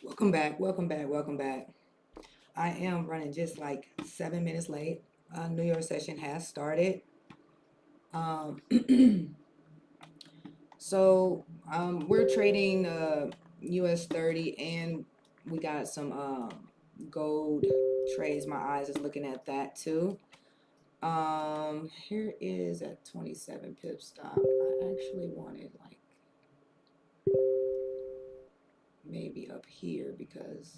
Welcome back, welcome back, welcome back. I am running just like 7 minutes late. New York session has started. Um, we're trading US 30 and we got some gold trades. My eyes is looking at that too. Here is at 27 pip stop. I actually wanted like maybe up here because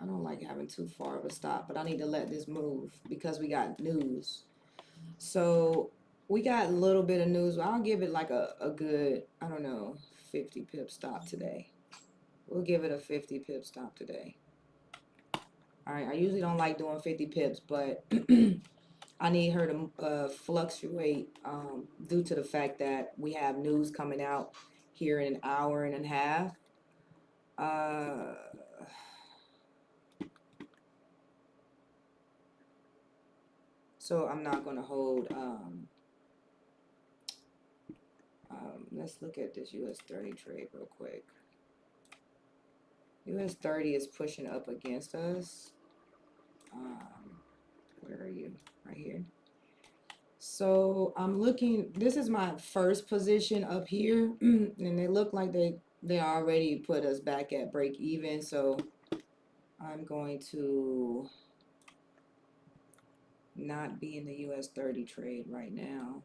I don't like having too far of a stop, but I need to let this move because we got news. So we got a little bit of news. I'll give it like a good, I don't know, 50 pip stop today. We'll give it a 50 pip stop today. All right, I usually don't like doing 50 pips, but I need her to fluctuate due to the fact that we have news coming out here in an hour and a half. Uh, so I'm not going to hold. Let's look at this US 30 trade real quick. US 30 is pushing up against us. Where are you? Right here. So I'm looking, this is my first position up here, and they look like they already put us back at break even. So I'm going to not be in the US 30 trade right now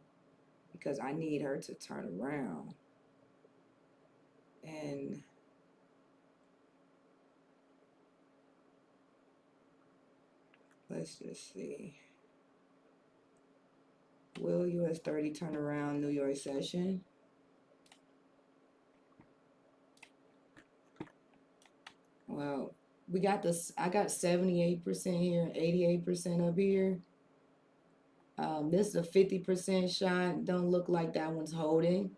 because I need her to turn around. And let's just see. Will US 30 turn around New York session? Well, we got this. I got 78% here, 88% up here. This is a 50% shot. Don't look like that one's holding.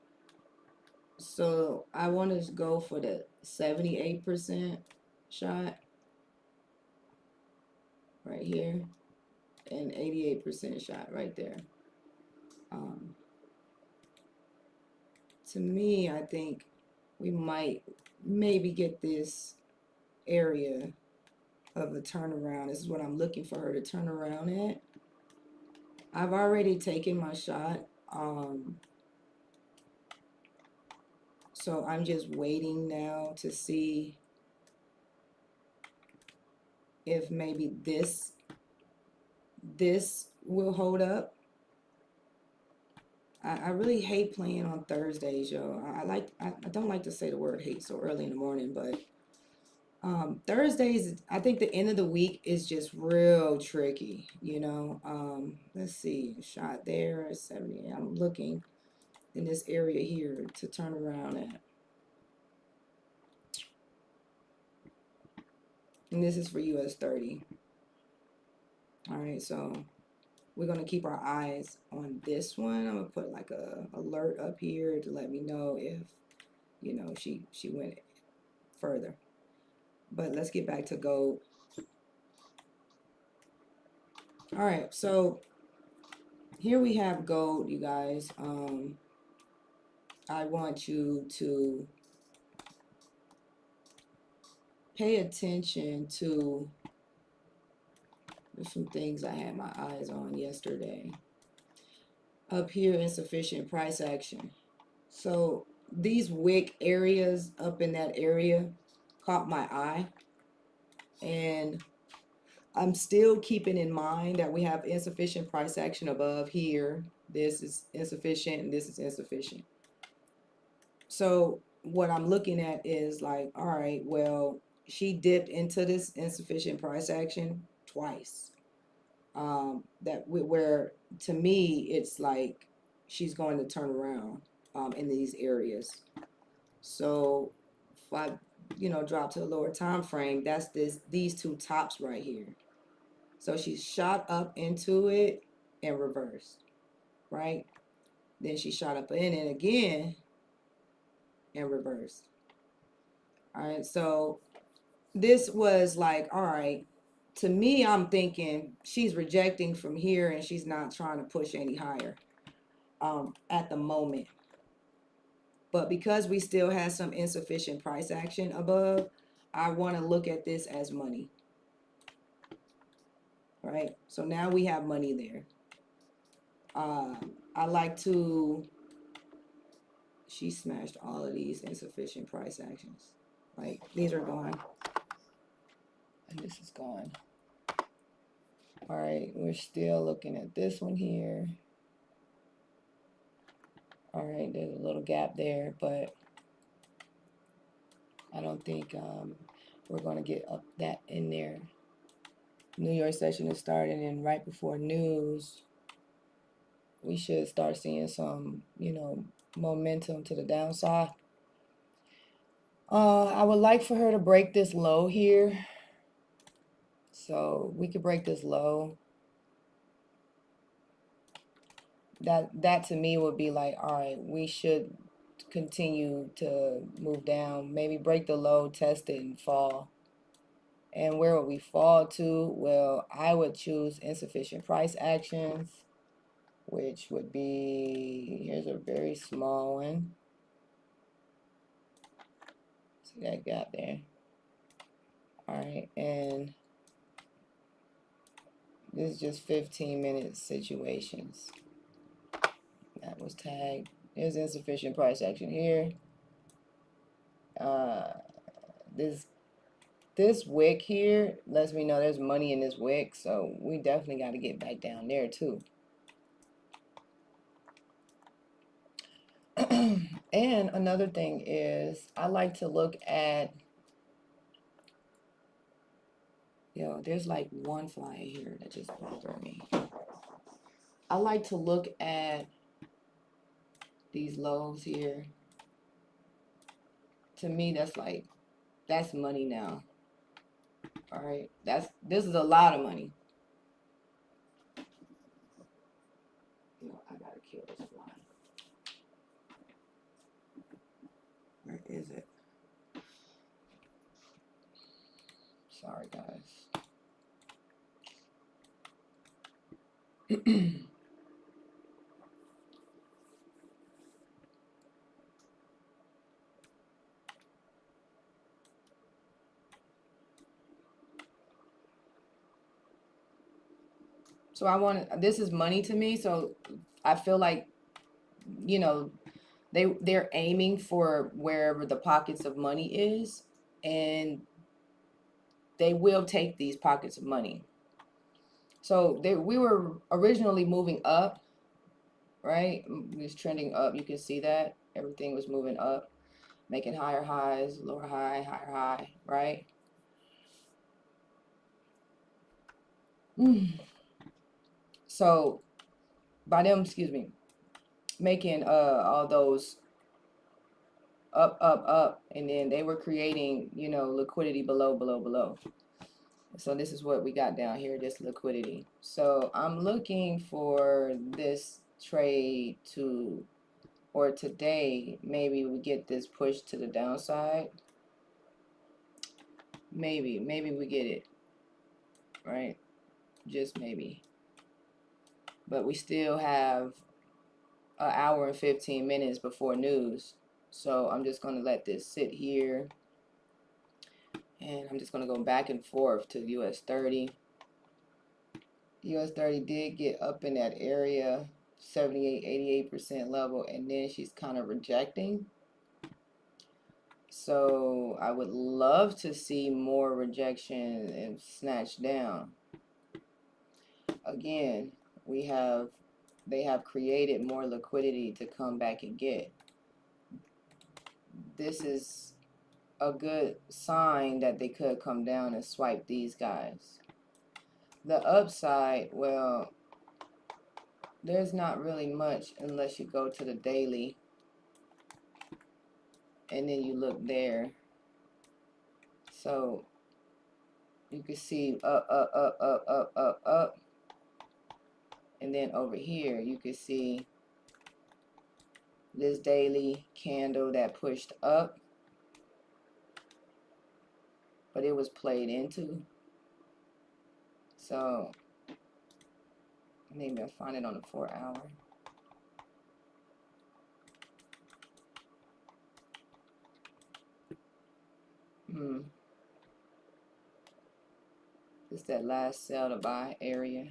So I want to go for the 78% shot right here and 88% shot right there. To me, I think we might maybe get this area of a turnaround. This is what I'm looking for her to turn around at. I've already taken my shot. So I'm just waiting now to see if maybe this will hold up. I really hate playing on Thursdays, yo. I don't like to say the word hate so early in the morning, but Thursdays, I think the end of the week is just real tricky, you know. Let's see, shot there at 70. I'm looking in this area here to turn around at. And this is for US 30. All right, so we're going to keep our eyes on this one. I'm going to put like a alert up here to let me know if, you know, she went further. But let's get back to gold. All right, so here we have gold, you guys. I want you to pay attention to, there's some things I had my eyes on yesterday. Up here, insufficient price action. So these wick areas up in that area caught my eye. And I'm still keeping in mind that we have insufficient price action above here. This is insufficient and this is insufficient. So what I'm looking at is like, all right, well, she dipped into this insufficient price action twice. Where to me it's like she's going to turn around in these areas. So if I, you know, drop to the lower time frame, that's these two tops right here. So she shot up into it and reversed, right? Then she shot up in it again and reversed. All right, so this was like, all right, to me, I'm thinking she's rejecting from here and she's not trying to push any higher at the moment. But because we still have some insufficient price action above, I want to look at this as money, right? So now we have money there. I like to, she smashed all of these insufficient price actions. Like, these are gone. And this is gone. All right, we're still looking at this one here. All right, there's a little gap there, but I don't think we're going to get up that in there. New York session is starting, and right before news, we should start seeing some, you know, momentum to the downside. I would like for her to break this low here. So we could break this low. That to me would be like, all right, we should continue to move down. Maybe break the low, test it, and fall. And where would we fall to? Well, I would choose insufficient price actions, which would be, here's a very small one. See that gap there? All right, and this is just 15-minute situations. That was tagged. There's insufficient price action here. This wick here lets me know there's money in this wick, so we definitely got to get back down there too. And another thing is, I like to look at, there's like one flyer here that just bothered me. I like to look at these lows here. To me, that's money now. All right, this is a lot of money. I gotta kill this fly. Where is it? Sorry, guys. So this is money to me, so I feel like, they're aiming for wherever the pockets of money is, and they will take these pockets of money. So we were originally moving up, right? We was trending up. You can see that everything was moving up, making higher highs, lower high, higher high, right? So by them, making all those up, and then they were creating, liquidity below. So this is what we got down here, this liquidity. So I'm looking for this trade or today, maybe we get this push to the downside. Maybe we get it, right? Just maybe. But we still have an hour and 15 minutes before news. So I'm just going to let this sit here. And I'm just going to go back and forth to US 30. US 30 did get up in that area, 78-88% level, and then she's kind of rejecting. So I would love to see more rejection and snatch down. Again, they have created more liquidity to come back and get. This is a good sign that they could come down and swipe these guys. The upside, well, there's not really much unless you go to the daily and then you look there. So you can see up, and then over here you can see this daily candle that pushed up, but it was played into. So maybe I'll find it on the 4 hour. It's that last sell to buy area.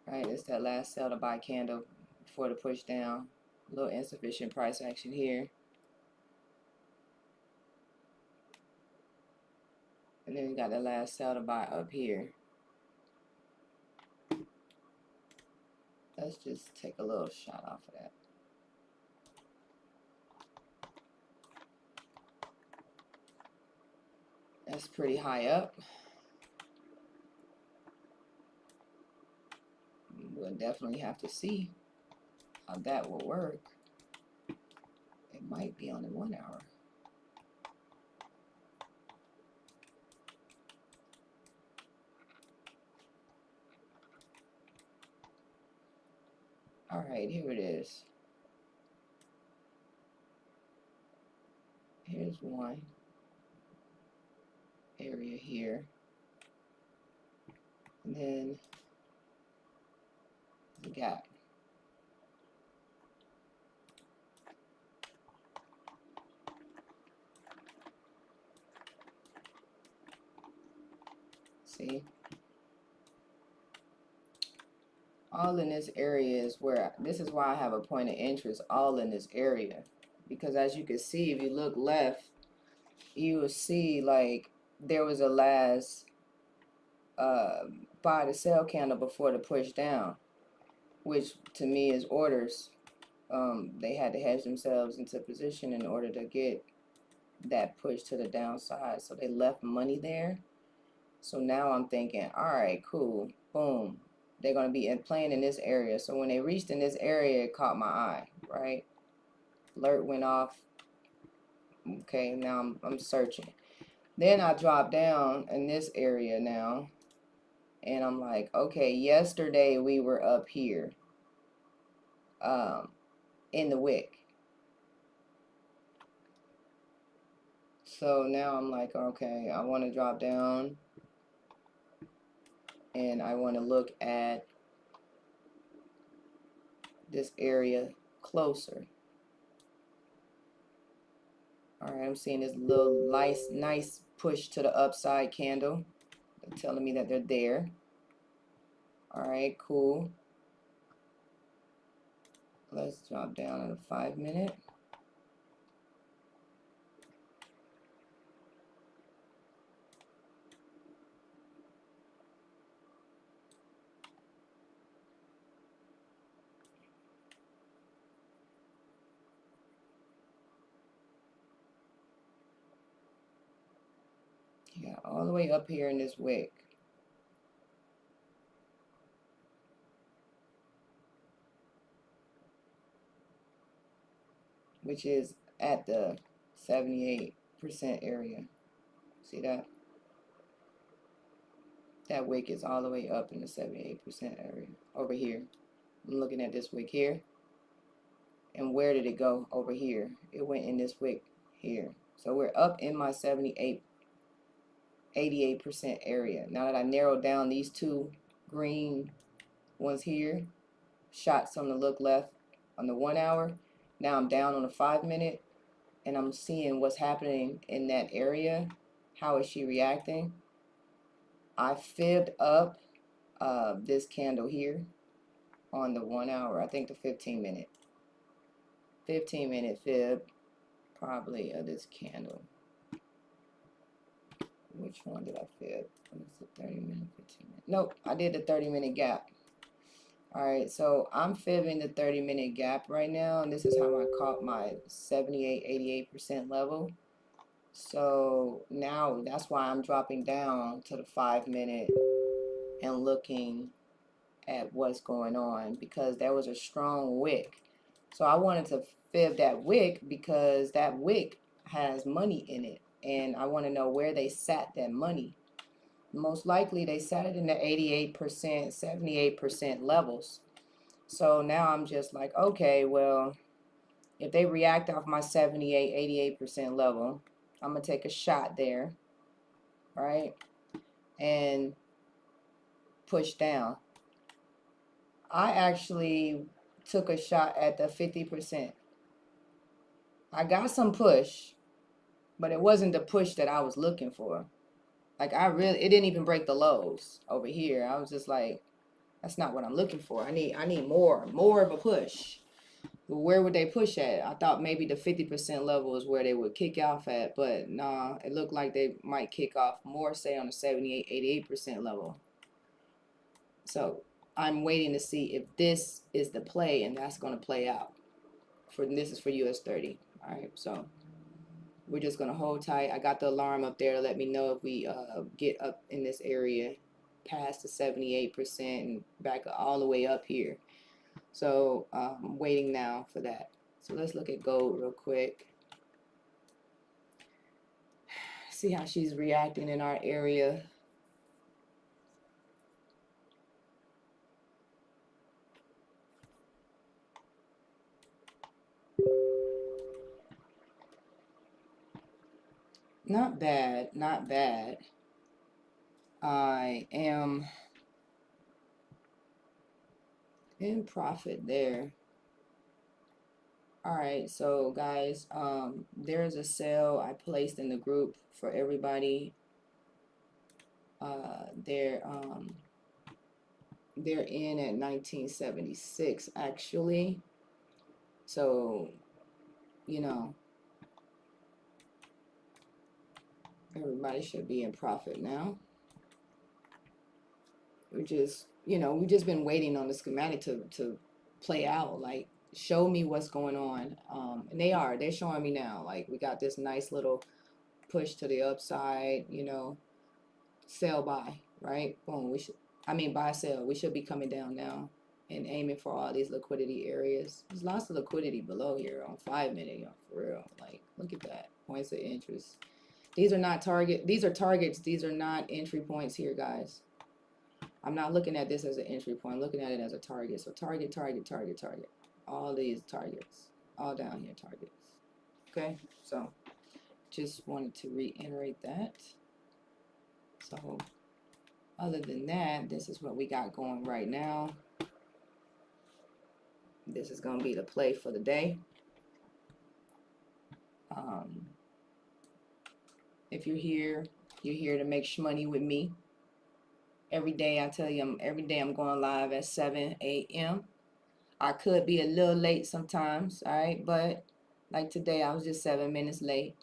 Right, it's that last sell to buy candle before the push down. A little insufficient price action here. And then we got the last sell to buy up here. Let's just take a little shot off of that. That's pretty high up. We'll definitely have to see how that will work. It might be on the 1 hour. All right, here it is. Here's one area here. And then the gap. See? All in this area is where, this is why I have a point of interest all in this area. Because as you can see, if you look left, you will see like there was a last buy to sell candle before the push down, which to me is orders. They had to hedge themselves into position in order to get that push to the downside. So they left money there. So now I'm thinking, all right, cool, boom. They're going to be playing in this area. So when they reached in this area, it caught my eye, right? Alert went off. Okay, now I'm searching. Then I drop down in this area now. And I'm like, okay, yesterday we were up here in the wick. So now I'm like, okay, I want to drop down. And I want to look at this area closer. All right, I'm seeing this little nice push to the upside candle. They're telling me that they're there. All right, cool. Let's drop down at a 5 minute. Yeah, all the way up here in this wick. Which is at the 78% area. See that? That wick is all the way up in the 78% area. Over here. I'm looking at this wick here. And where did it go? Over here. It went in this wick here. So we're up in my 88% area. Now that I narrowed down these two green ones here, shot some to look left on the 1 hour. Now I'm down on the 5 minute and I'm seeing what's happening in that area. How is she reacting? I fibbed up this candle here on the 1 hour. I think the 15 minute. 15 minute fib probably of this candle. Which one did I fib? It's the 30 minute, 15 minute. Nope, I did the 30 minute gap. Alright, so I'm fibbing the 30 minute gap right now, and this is how I caught my 78-88% level. So now that's why I'm dropping down to the 5 minute and looking at what's going on, because there was a strong wick. So I wanted to fib that wick because that wick has money in it, and I want to know where they sat that money. Most likely they sat it in the 88%, 78% levels. So now I'm just like, okay, well, if they react off my 78, 88% level, I'm going to take a shot there, right, and push down. I actually took a shot at the 50%. I got some push, but it wasn't the push that I was looking for. Like it didn't even break the lows over here. I was just like, that's not what I'm looking for. I need more of a push. Where would they push at? I thought maybe the 50% level is where they would kick off at, but nah, it looked like they might kick off more, say on the 78, 88% level. So I'm waiting to see if this is the play, and that's going to play out. This is for US 30. All right, so we're just going to hold tight. I got the alarm up there to let me know if we get up in this area past the 78% and back all the way up here. So I'm waiting now for that. So let's look at gold real quick. See how she's reacting in our area. Not bad, not bad. I am in profit there. All right, so guys, there's a sale I placed in the group for everybody. They're in at 1976 actually. So, you know, everybody should be in profit now. We've just been waiting on the schematic to play out. Like, show me what's going on. And they're showing me now. Like, we got this nice little push to the upside, sell buy, right? Boom. Buy sell. We should be coming down now and aiming for all these liquidity areas. There's lots of liquidity below here on 5 minute, for real. Like, look at that. Points of interest. These are not target. These are targets. These are not entry points here, guys. I'm not looking at this as an entry point. I'm looking at it as a target. So target, target, target, target. All these targets. All down here targets. Okay? So just wanted to reiterate that. So other than that, this is what we got going right now. This is going to be the play for the day. If you're here to make money with me. Every day, I tell you, every day I'm going live at 7 a.m. I could be a little late sometimes, all right? But like today, I was just 7 minutes late.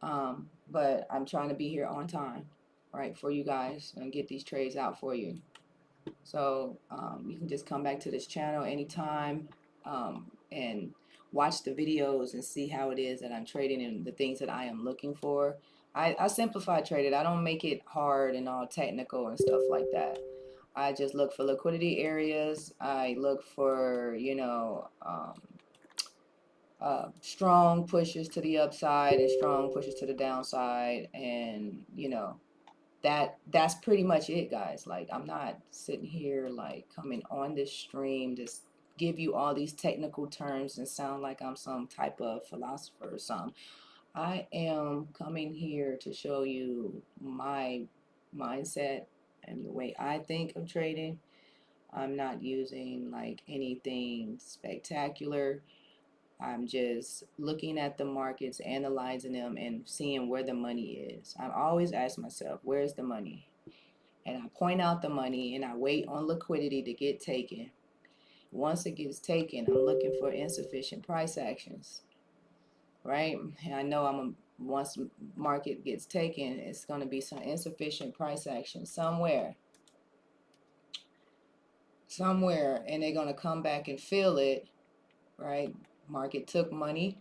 But I'm trying to be here on time, right, for you guys and get these trades out for you. So you can just come back to this channel anytime and watch the videos and see how it is that I'm trading and the things that I am looking for. I simplify trade it. I don't make it hard and all technical and stuff like that. I just look for liquidity areas. I look for, strong pushes to the upside and strong pushes to the downside. And, that's pretty much it, guys. Like, I'm not sitting here, like, coming on this stream to give you all these technical terms and sound like I'm some type of philosopher or something. I am coming here to show you my mindset and the way I think of trading. I'm not using like anything spectacular. I'm just looking at the markets, analyzing them, and seeing where the money is. I always ask myself, where's the money? And I point out the money and I wait on liquidity to get taken. Once it gets taken, I'm looking for insufficient price actions. Right? And I know once market gets taken, it's going to be some insufficient price action somewhere, and they're going to come back and fill it, right? Market took money,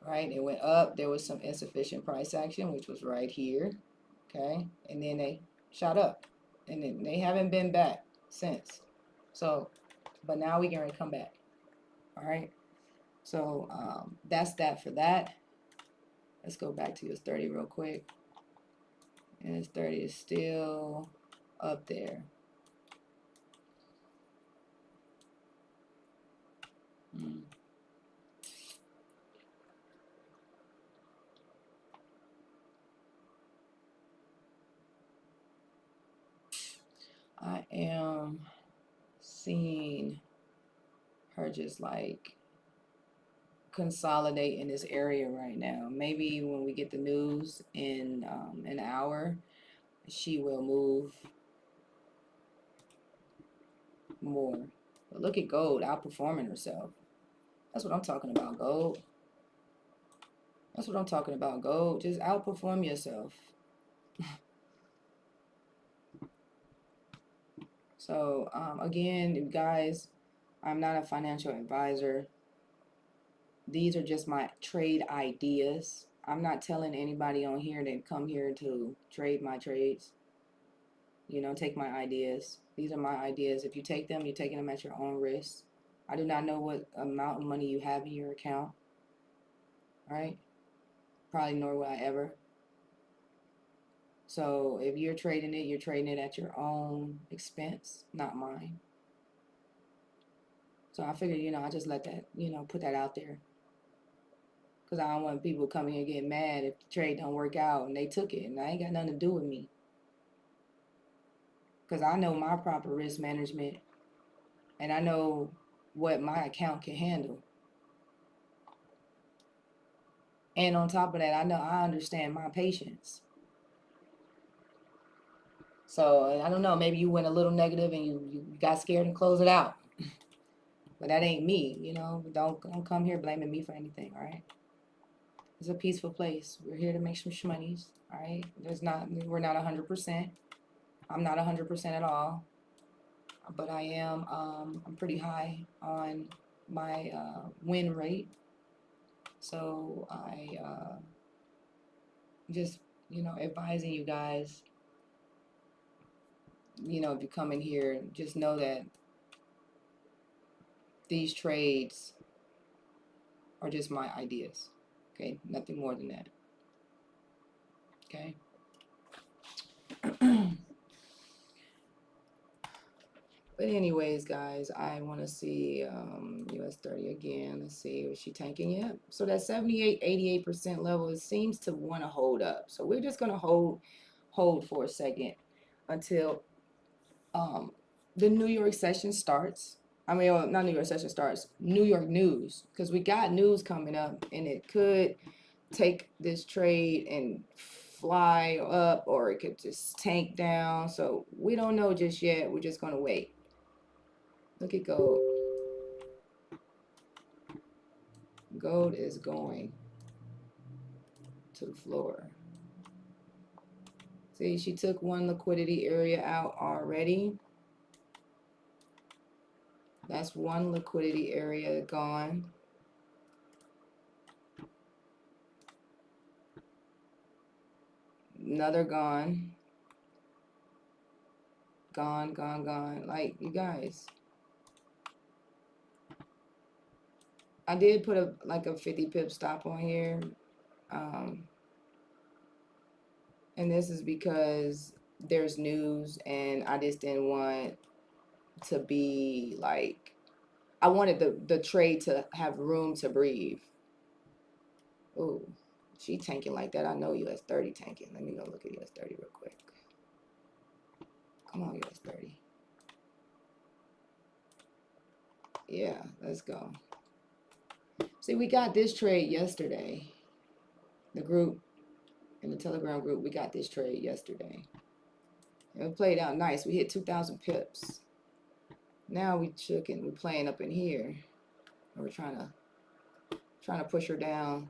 right? It went up. There was some insufficient price action, which was right here, okay? And then they shot up, and then they haven't been back since. So, but now we can come back, all right? So that's that for that. Let's go back to US 30 real quick. And US 30 is still up there. I am seeing her just like consolidate in this area right now. Maybe when we get the news in an hour, she will move more. But look at gold outperforming herself. That's what I'm talking about, gold. That's what I'm talking about, gold. Just outperform yourself. So, again, guys, I'm not a financial advisor. These are just my trade ideas. I'm not telling anybody on here to come here to trade my trades. You know, take my ideas. These are my ideas. If you take them, you're taking them at your own risk. I do not know what amount of money you have in your account. Right? Probably nor will I ever. So if you're trading it at your own expense, not mine. So I figured, you know, I just let that, you know, put that out there. Because I don't want people coming here getting mad if the trade don't work out and they took it and I ain't got nothing to do with me. Because I know my proper risk management and I know what my account can handle. And on top of that, I understand my patience. So I don't know, maybe you went a little negative and you got scared and closed it out. But that ain't me, you know. Don't come here blaming me for anything, all right? It's a peaceful place. We're here to make some shmoneys, all right? We're not 100%. I'm not 100% at all. But I am, I'm pretty high on my win rate. So I just, you know, advising you guys, you know, if you come in here, just know that these trades are just my ideas. Okay, nothing more than that. Okay. But anyways, guys, I want to see US 30 again. Let's see, is she tanking yet? So that 78, 88% level, it seems to want to hold up. So we're just going to hold for a second until the New York session starts. I mean, not New York session starts, New York news, because we got news coming up and it could take this trade and fly up or it could just tank down. So we don't know just yet. We're just going to wait. Look at gold. Gold is going to the floor. See, she took one liquidity area out already. That's one liquidity area gone. Another gone. Gone, gone, gone. Like, you guys. I did put a 50 pip stop on here. And this is because there's news and I just didn't want to be like, I wanted the trade to have room to breathe. Ooh, she tanking like that. I know US 30 tanking. Let me go look at US 30 real quick. Come on, US 30. Yeah, let's go. See, we got this trade yesterday. The group, in the Telegram group, we got this trade yesterday. And it played out nice. We hit 2,000 pips. Now we're playing up in here. And we're trying to push her down.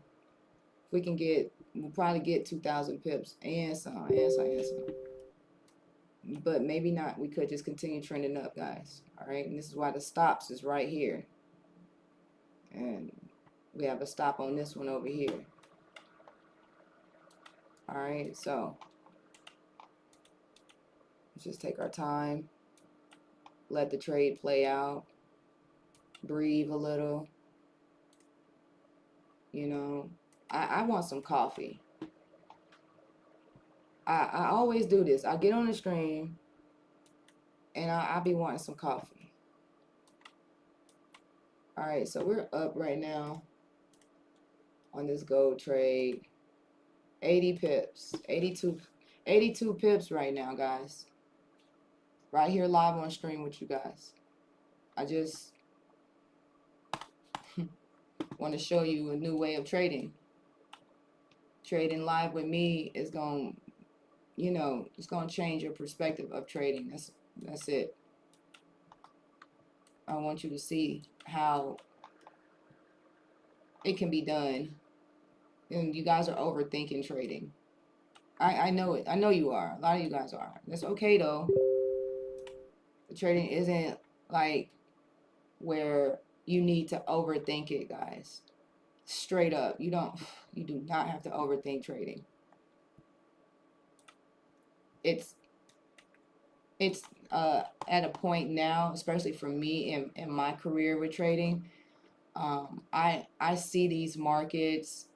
If we can we'll probably get 2,000 pips and some. But maybe not. We could just continue trending up, guys. All right, and this is why the stops is right here. And we have a stop on this one over here. All right, so let's just take our time. Let the trade play out. Breathe a little. You know, I want some coffee. I always do this. I get on the stream and I be wanting some coffee. All right, so we're up right now on this gold trade. 80 pips, 82 pips right now, guys. Right here live on stream with you guys. I just want to show you a new way of trading. Trading live with me is going to you know, it's going to change your perspective of trading. That's it. I want you to see how it can be done. And you guys are overthinking trading. I know it. I know you are. A lot of you guys are. That's okay though. The trading isn't like where you need to overthink it, guys. Straight up. You do not have to overthink trading. It's at a point now, especially for me in my career with trading, I see these markets,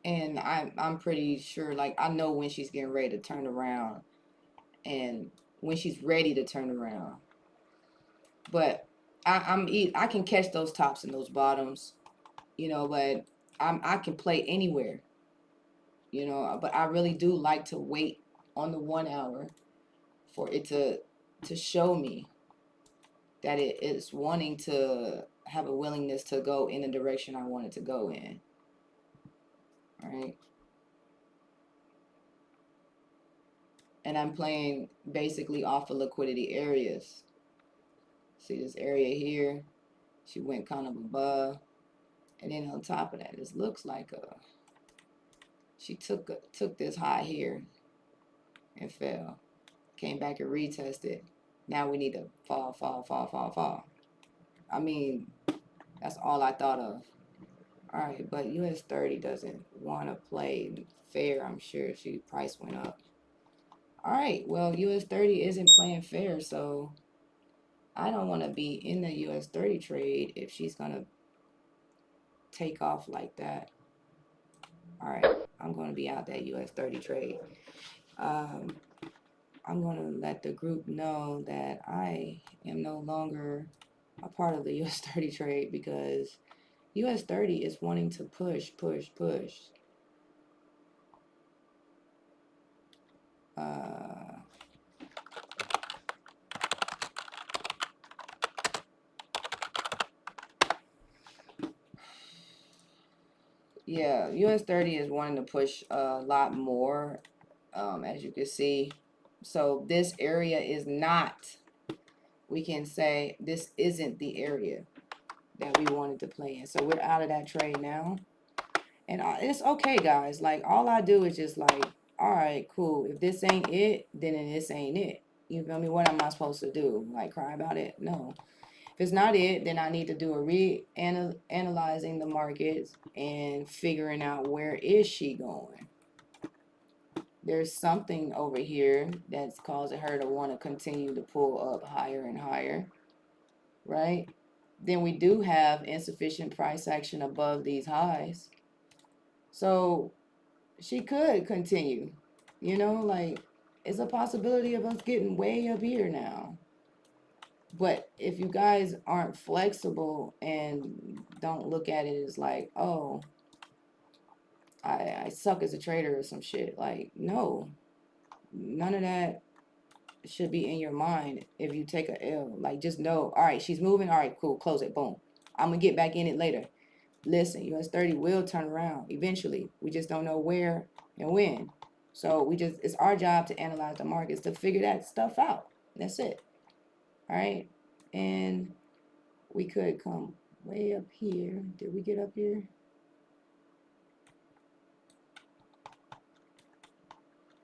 and I'm pretty sure, like, I know when she's getting ready to turn around and when she's ready to turn around. But I can catch those tops and those bottoms, you know, but I can play anywhere, you know, but I really do like to wait on the 1 hour for it to show me that it is wanting to have a willingness to go in the direction I want it to go in. All right. And I'm playing basically off of liquidity areas. See this area here? She went kind of above. And then on top of that, this looks like she took this high here and fell. Came back and retested. Now we need to fall, fall, fall, fall, fall. I mean, that's all I thought of. All right, but US 30 doesn't want to play fair. I'm sure price went up. All right, well, US 30 isn't playing fair, so I don't want to be in the US 30 trade if she's going to take off like that. All right, I'm going to be out that US 30 trade. I'm going to let the group know that I am no longer a part of the US 30 trade because US 30 is wanting to push, push, push. Yeah, US 30 is wanting to push a lot more, as you can see. So this area is not, we can say this isn't the area that we wanted to play in. So we're out of that trade now. And it's okay, guys. Like, all I do is just like, all right, cool. If this ain't it, then this ain't it. You feel me? What am I supposed to do? Like, cry about it? No. If it's not it, then I need to do a analyzing the markets and figuring out where is she going. There's something over here that's causing her to want to continue to pull up higher and higher, right? Then we do have insufficient price action above these highs. So she could continue, you know, like, it's a possibility of us getting way up here now. But if you guys aren't flexible and don't look at it as like, oh, I suck as a trader or some shit, like, no, none of that should be in your mind if you take a L. Like, just know, all right, she's moving, all right, cool, close it, boom. I'm going to get back in it later. Listen, US 30 will turn around eventually. We just don't know where and when. So it's our job to analyze the markets, to figure that stuff out. That's it. All right. And we could come way up here. Did we get up here?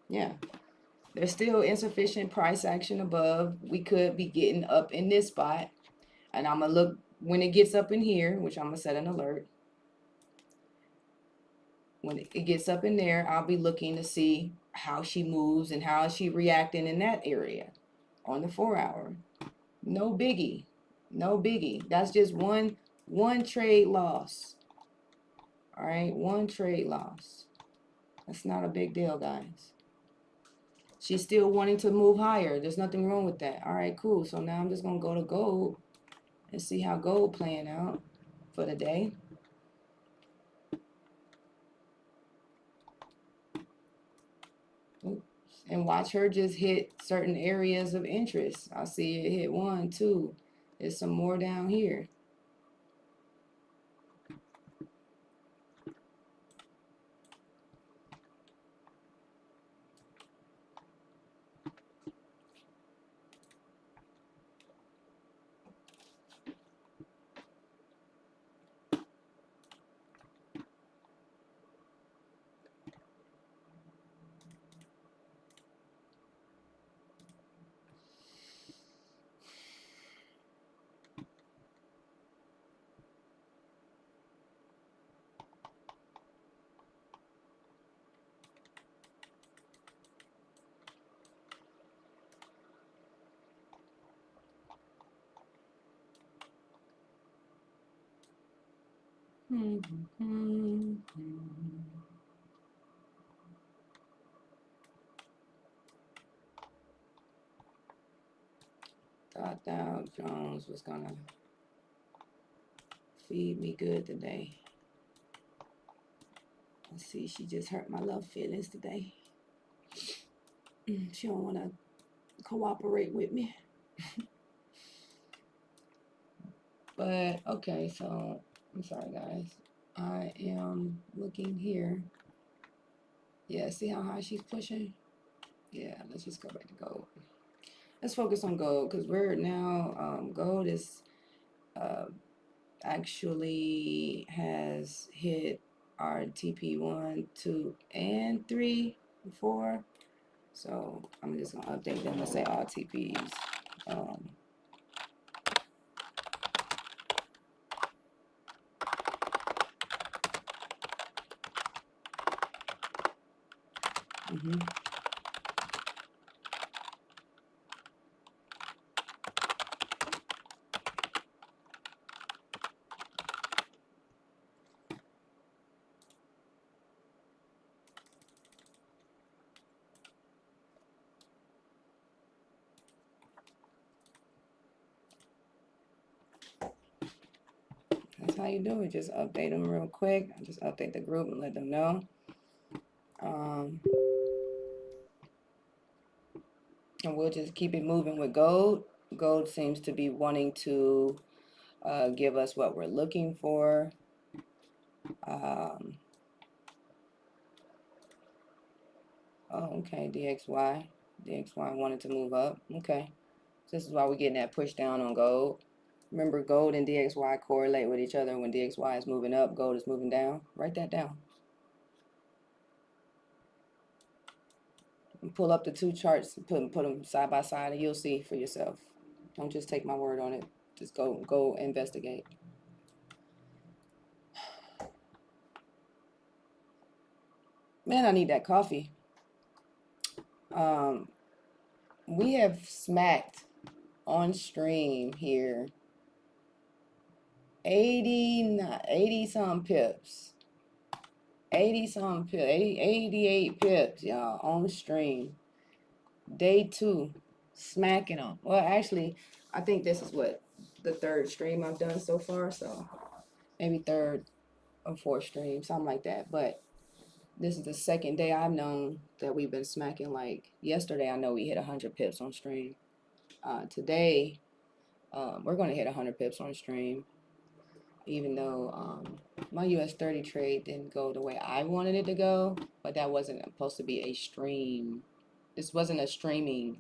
Yeah. There's still insufficient price action above. We could be getting up in this spot. And I'm going to look when it gets up in here, which I'm going to set an alert. When it gets up in there, I'll be looking to see how she moves and how she reacting in that area on the 4 hour. No biggie. No biggie. That's just one trade loss. All right, one trade loss. That's not a big deal, guys. She's still wanting to move higher. There's nothing wrong with that. All right, cool. So now I'm just going to go to gold and see how gold playing out for the day. Oops. And watch her just hit certain areas of interest. I see it hit 1, 2. There's some more down here. Thought Dow Jones was gonna feed me good today. Let's see, she just hurt my love feelings today. She don't want to cooperate with me. But okay, so I'm sorry guys. I am looking here. Yeah, see how high she's pushing? Yeah, let's just go back to gold. Let's focus on gold because we're now, gold is actually has hit our TP 1, 2, and 3, 4. So I'm just gonna update them and say all TPs. That's how you do it. Just update them real quick. Just update the group and let them know. And we'll just keep it moving with gold. Gold seems to be wanting to give us what we're looking for. Oh, okay, DXY. DXY wanted to move up. Okay. This is why we're getting that push down on gold. Remember, gold and DXY correlate with each other. When DXY is moving up, gold is moving down. Write that down. And pull up the two charts and put them side by side, and you'll see for yourself. Don't just take my word on it. Just go investigate. Man, I need that coffee. We have smacked on stream here 80 some pips. 80 some pips. 88 pips, y'all, on stream. Day 2, smacking them. Well, actually, I think this is what the 3rd stream I've done so far, so maybe 3rd or 4th stream, something like that. But this is the 2nd day I've known that we've been smacking. Like yesterday, I know we hit 100 pips on stream. Today, we're going to hit 100 pips on stream, even though my US 30 trade didn't go the way I wanted it to go, but that wasn't supposed to be a stream. This wasn't a streaming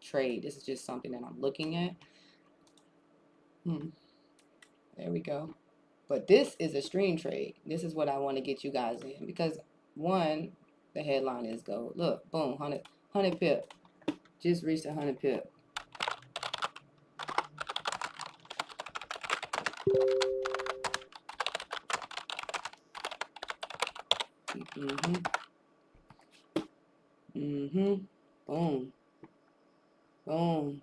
trade. This is just something that I'm looking at. There we go. But this is a stream trade. This is what I want to get you guys in because, one, the headline is gold. Look, boom, 100 pip. Just reached 100 pip. Boom. Boom.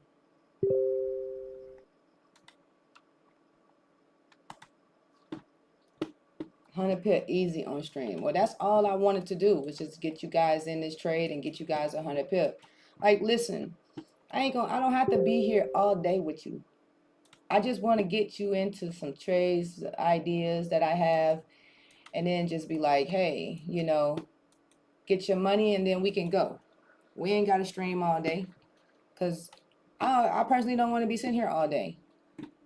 100 pip easy on stream. Well, that's all I wanted to do was just get you guys in this trade and get you guys 100 pip. Like, listen, I don't have to be here all day with you. I just want to get you into some trades, ideas that I have, and then just be like, hey, you know, get your money and then we can go. We ain't got to stream all day because I personally don't want to be sitting here all day.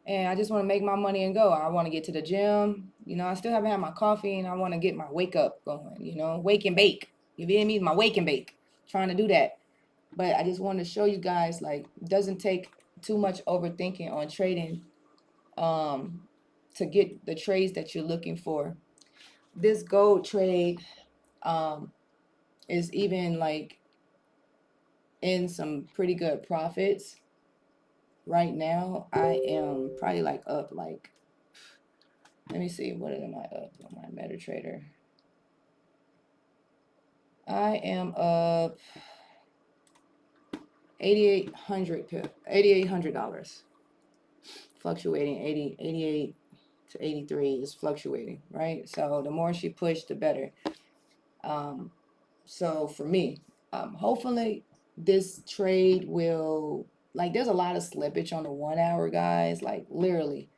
And I just want to make my money and go. I want to get to the gym. You know, I still haven't had my coffee and I want to get my wake up going, you know, wake and bake. You feel me? My wake and bake. Trying to do that. But I just want to show you guys, like, it doesn't take too much overthinking on trading to get the trades that you're looking for. This gold trade is even like in some pretty good profits. Right now, I am probably like up like, let me see, what am I up on my MetaTrader? I am up $8,800, $8,800. Fluctuating 88 to 83 is fluctuating, right? So the more she pushed, the better. So for me, hopefully this trade will, like, there's a lot of slippage on the 1 hour, guys, like literally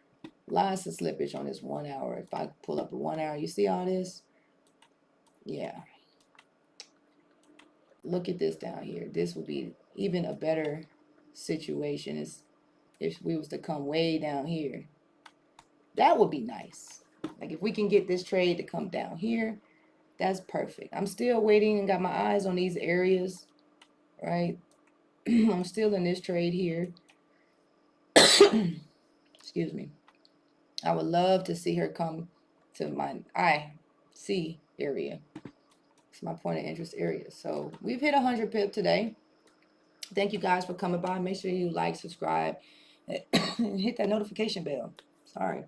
lots of slippage on this 1 hour. If I pull up the 1 hour, you see all this? Yeah. Look at this down here. This would be even a better situation is if we was to come way down here. That would be nice. Like if we can get this trade to come down here, that's perfect. I'm still waiting and got my eyes on these areas, right? I'm still in this trade here. Excuse me. I would love to see her come to my IC area. It's my point of interest area. So we've hit 100 pip today. Thank you guys for coming by. Make sure you like, subscribe, and hit that notification bell. Sorry.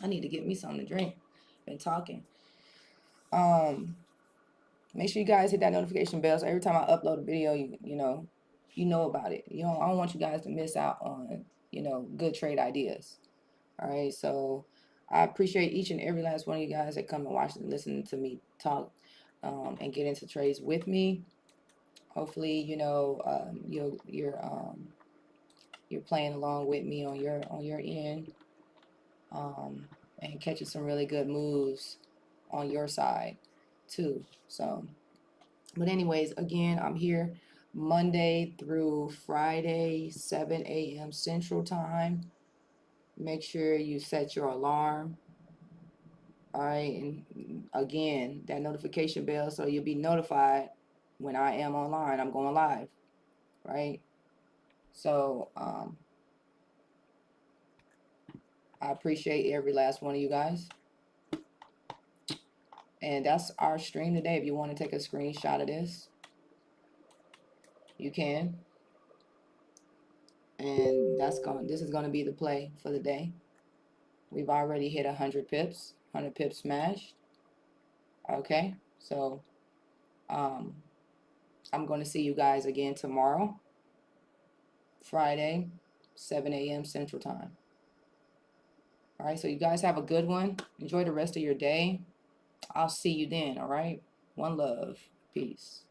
I need to get me something to drink. Been talking. Make sure you guys hit that notification bell so every time I upload a video, you know about it. I don't want you guys to miss out on, good trade ideas. All right, so I appreciate each and every last one of you guys that come and watch and listen to me talk and get into trades with me. Hopefully, you're playing along with me on your end and catching some really good moves on your side too. So, but anyways, again, I'm here Monday through Friday, 7 a.m. Central Time. Make sure you set your alarm. All right, and again, that notification bell so you'll be notified when I am online. I'm going live, right? So I appreciate every last one of you guys. And that's our stream today. If you want to take a screenshot of this, you can. And this is gonna be the play for the day. We've already hit 100 pips, 100 pips smashed. Okay, so I'm going to see you guys again tomorrow, Friday, 7 a.m. Central Time. All right, so you guys have a good one. Enjoy the rest of your day. I'll see you then, all right? One love. Peace.